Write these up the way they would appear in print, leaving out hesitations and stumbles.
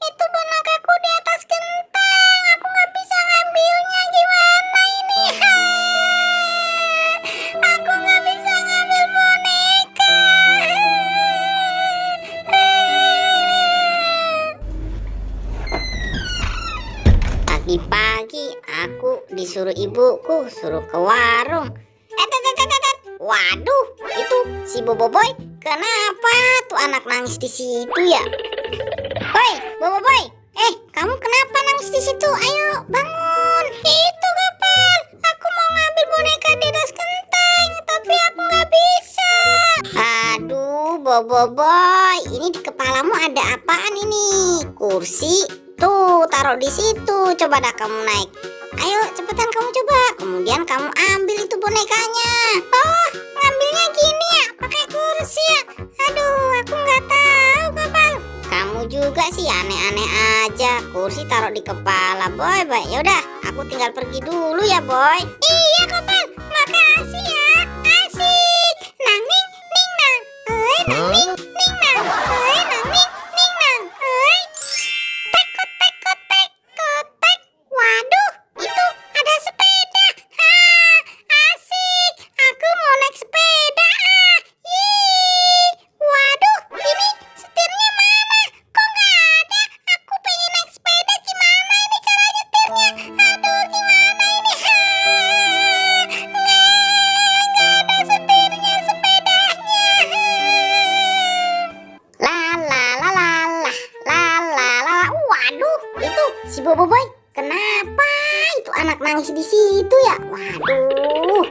Itu bonekaku di atas genteng. Aku nggak bisa ngambilnya. Gimana ini? Aku nggak bisa ngambil boneka. Pagi-pagi aku disuruh ibuku suruh ke warung. Waduh, itu si Boboiboy. Kenapa tuh anak nangis di situ ya? Boy, Boboiboy. Kamu kenapa nangis di situ? Ayo bangun. Itu Gopal, aku mau ngambil boneka di atas genteng, tapi aku nggak bisa. Aduh, Boboiboy, ini di kepalamu ada apaan ini? Kursi? Tuh, taruh di situ. Coba dah kamu naik. Ayo, cepetan kamu coba. Kemudian kamu ambil itu bonekanya. Oh, ngambilnya gini ya? Pakai kursi ya? Aduh, aku nggak tahu, Gopal. Kamu juga sih aneh-aneh aja. Kursi taruh di kepala, Boy. Yaudah, aku tinggal pergi dulu ya, Boy. Iya, Gopal. Makasih ya. Asik. Nang ning ning nang. Nang ning ning nang. Nang ning ning nang. Kotek. Waduh, itu ada sepeda. Asik. Aku mau naik sepeda. Waduh, ini setirnya mana? Kok nggak ada? Aku pengen naik sepeda. Gimana ini cara nyetirnya? Aduh, gimana ini? Nggak ada setirnya sepedanya. Waduh, itu si Boboiboy. Kenapa itu anak nangis di situ ya? Waduh.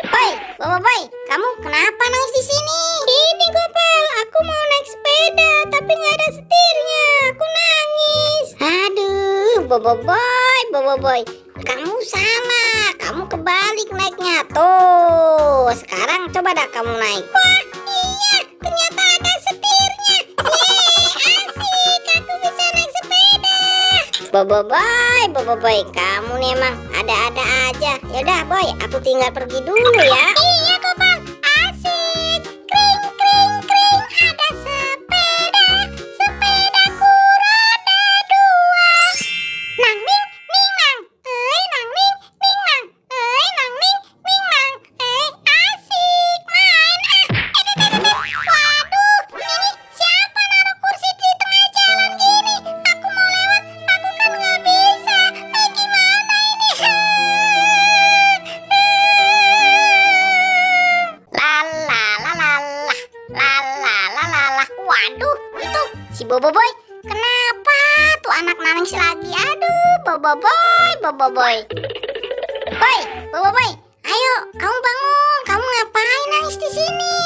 Boy, Boboiboy, kamu kenapa nangis di sini? Ini Gopal, aku mau naik sepeda tapi nggak ada setirnya. Aku nangis. Aduh, Boboiboy, kamu salah. Kamu kebalik naiknya. Tuh, sekarang coba dah kamu naik. Wah, iya, ternyata ada setirnya. Yeay, asik, aku bisa naik sepeda. Boboiboy, kamu nih emang ada-ada aja. Yaudah, Boy, aku tinggal pergi dulu ya. Iya, Gopal, asik. Kring, kring, kring, ada sepeda. Sepedaku roda dua. Nang ning ning nang. Nang ning ning nang. Nang ning ning nang. Asik main. Waduh, ini siapa naruh kursi di tengah jalan gini? Aku mau lewat, aku kan nggak bisa. Gimana ini? Waduh, itu si Boboiboy. Kenapa tuh anak nangis lagi? Aduh, Boboiboy. Boboiboy, ayo kamu bangun. Kamu ngapain nangis di sini?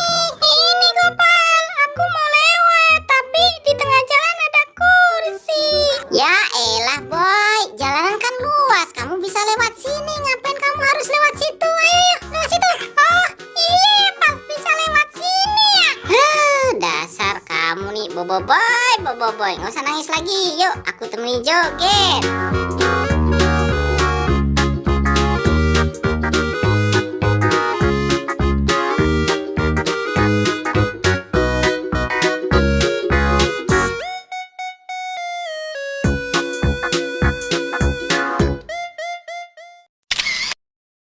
Ini Gopal, aku mau lewat, tapi di tengah jalan ada kursi. Ya elah, Boy, jalanan kan luas. Kamu bisa lewat sini. Ngapain kamu harus lewat situ? Ayo, lewat situ. Oh, iya, Pak, bisa lewat sini ya. Dasar kamu nih, Boboiboy. Nggak usah nangis lagi. Yuk, aku temenin joget.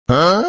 Huh?